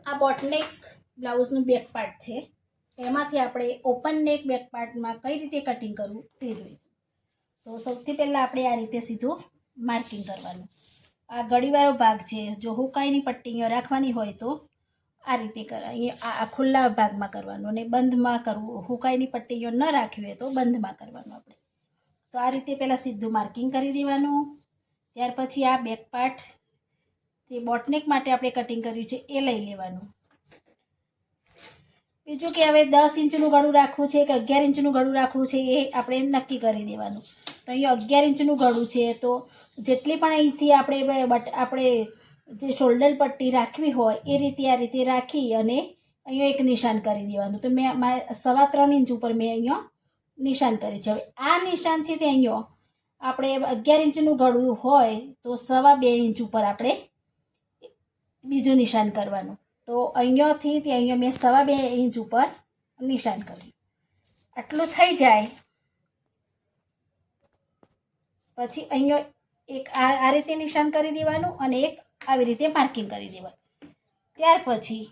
આ boat neck બ્લાઉઝનું back part છે. એમાંથી આપણે ઓપન નેક બેક પાર્ટમાં કઈ રીતે કટિંગ કરવું તે જોઈશું. તો સૌથી પહેલાં આપણે આ રીતે સીધું માર્કિંગ કરવાનું. આ ગળીવાળો ભાગ છે, જો હુકાઈની પટ્ટીઓ રાખવાની હોય તો આ રીતે અહીંયા આ ખુલ્લા ભાગમાં કરવાનું અને બંધમાં કરવું. હુકાઈની પટ્ટીઓ ન રાખવી હોય તો બંધમાં કરવાનું આપણે. તો આ રીતે પહેલાં સીધું માર્કિંગ કરી દેવાનું. ત્યાર પછી આ બેક પાર્ટ જે બોટનેક માટે આપણે કટિંગ કર્યું છે એ લઈ લેવાનું. બીજું કે હવે 10 ઇંચનું ગળું રાખવું છે કે 11 ઇંચનું ગળું રાખવું છે એ આપણે નક્કી કરી દેવાનું. તો અહીંયા 11 ઇંચનું ગળું છે તો જેટલી પણ અહીંથી આપણે જે શોલ્ડર પટ્ટી રાખવી હોય એ રીતે આ રીતે રાખી અને અહીંયા એક નિશાન કરી દેવાનું. તો મેં 3.25 ઇંચ ઉપર મેં અહીંયા નિશાન કરી છે. હવે આ નિશાનથી અહીંયા આપણે 11 ઇંચનું ગળું હોય તો 2.25 ઇંચ ઉપર આપણે બીજું નિશાન કરવાનું. તો અહીંયાથી તે અહીંયા મેં 2.25 ઇંચ ઉપર નિશાન કર્યું. આટલું થઈ જાય પછી અહીંયા એક આ રીતે નિશાન કરી દેવાનું અને એક આવી રીતે માર્કિંગ કરી દેવાનું. ત્યાર પછી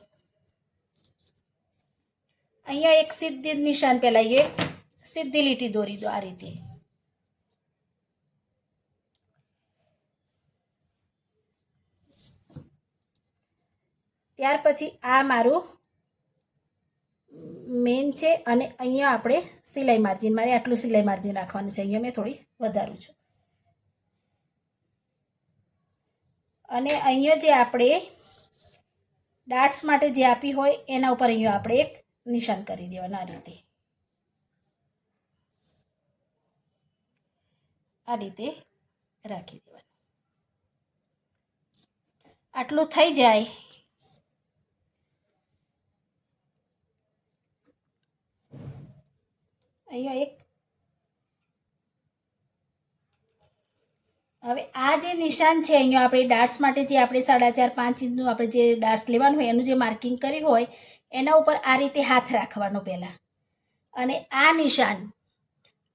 અહીંયા એક સીધી નિશાન પહેલાં એક સીધી લીટી દોરી દો આ રીતે. ત્યાર પછી આ મારું મેન છે અને અહીંયા આપણે સિલાઈ માર્જિન, મારે આટલું સિલાઈ માર્જિન રાખવાનું છે. અહીંયા મેં થોડી વધારું છું. અને અહીંયા જે આપણે ડાર્ટ્સ માટે જે આપી હોય એના ઉપર અહીંયા આપણે એક નિશાન કરી દેવાનું આ રીતે. આ રીતે રાખી દેવાનું. આટલું થઈ જાય અહીંયા એક હવે આ જે નિશાન છે અહીંયા આપણે ડાર્ટ્સ માટે જે આપણે 4.5-5 ઇંચનું આપણે જે ડાર્ટ્સ લેવાનું હોય એનું જે માર્કિંગ કર્યું હોય એના ઉપર આ રીતે હાથ રાખવાનો પહેલાં. અને આ નિશાન,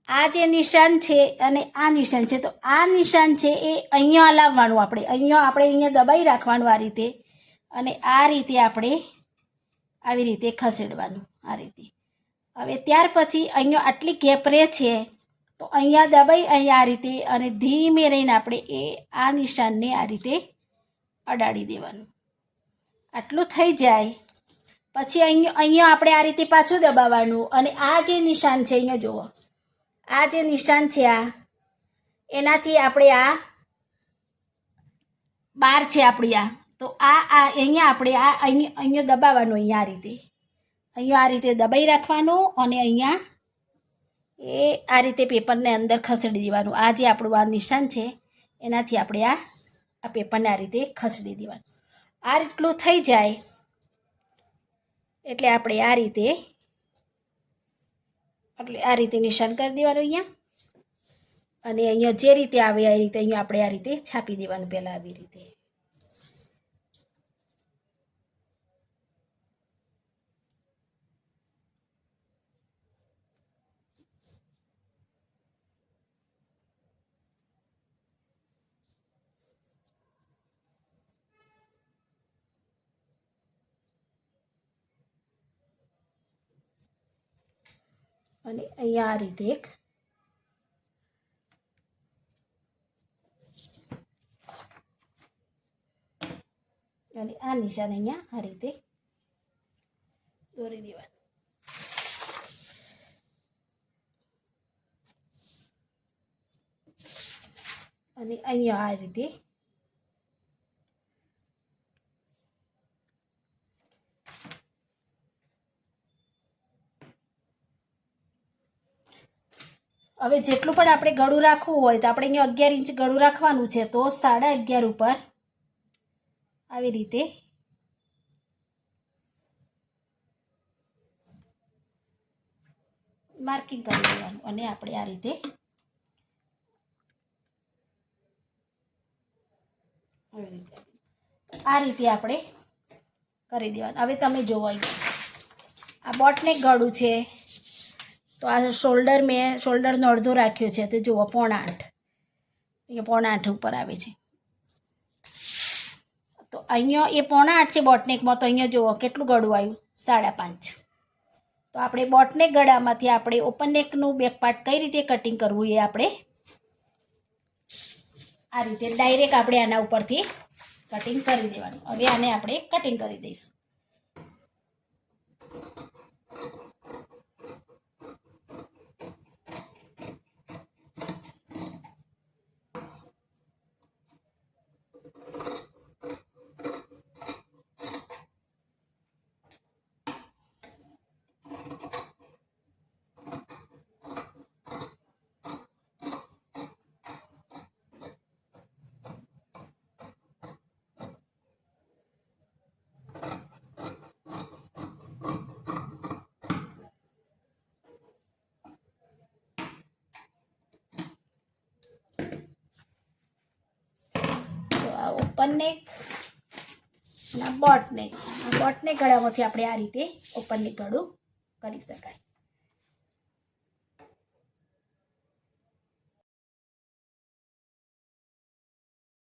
આ જે નિશાન છે અને આ નિશાન છે તો આ નિશાન છે એ અહીંયા લાવવાનું. આપણે દબાઈ રાખવાનું આ રીતે અને આ રીતે આપણે આવી રીતે ખસેડવાનું આ રીતે. હવે ત્યાર પછી અહીંયા આટલી ગેપ રહે છે તો અહીંયા દબાઈ અહીંયા આ રીતે અને ધીમે રહીને આપણે આ નિશાનને આ રીતે અડાડી દેવાનું. આટલું થઈ જાય પછી અહીંયા આપણે આ રીતે પાછું દબાવવાનું અને આ જે નિશાન છે અહીંયા જુઓ, આ જે નિશાન છે એનાથી આપણે આ બાર છે આપણી તો અહીંયા આપણે અહીંયા દબાવવાનું. અહીંયા આ રીતે દબાઈ રાખવાનું અને અહીંયા આ રીતે પેપરને અંદર ખસેડી દેવાનું. આ જે આપણું આ નિશાન છે એનાથી આપણે આ પેપરને આ રીતે ખસેડી દેવાનું. આ રીતનું થઈ જાય એટલે આપણે આ રીતે નિશાન કરી દેવાનું અહીંયા. અને અહીંયા જે રીતે આવે એ રીતે અહીંયા આપણે આ રીતે છાપી દેવાનું પહેલાં આવી રીતે. અને અહીંયા આ રીતે એક અને આ નિશાન અહીંયા આ રીતે દોરી દેવાનું. અને અહીંયા આ રીતે હવે જેટલું પણ આપણે ગળું રાખવું હોય તો આપણે અહીંયા 11 ઇંચ ગળું રાખવાનું છે તો 11.5 ઉપર આવી રીતે માર્કિંગ કરી દેવાનું અને આપણે આ રીતે આપણે કરી દેવાનું. હવે તમે જોવો આ બોટનેક ગળું છે તો આ શોલ્ડરનો અડધો રાખ્યો છે તો જુઓ 7.5, અહીંયા 7.5 ઉપર આવે છે. તો અહીંયા એ 8.5 છે બોટનેકમાં, તો અહીંયા જુઓ કેટલું ગળું આવ્યું, 5.5. તો આપણે બોટનેક ગળામાંથી આપણે ઓપન નેકનું બેક પાર્ટ કઈ રીતે કટિંગ કરવું એ આપણે આ રીતે ડાયરેક્ટ આપણે આના ઉપરથી કટિંગ કરી દેવાનું. હવે આને આપણે કટિંગ કરી દઈશું. ઓપન નેક અને બોટ નેક ગળામાંથી આપણે આ રીતે ઓપન નેક ગળું કરી શકાય.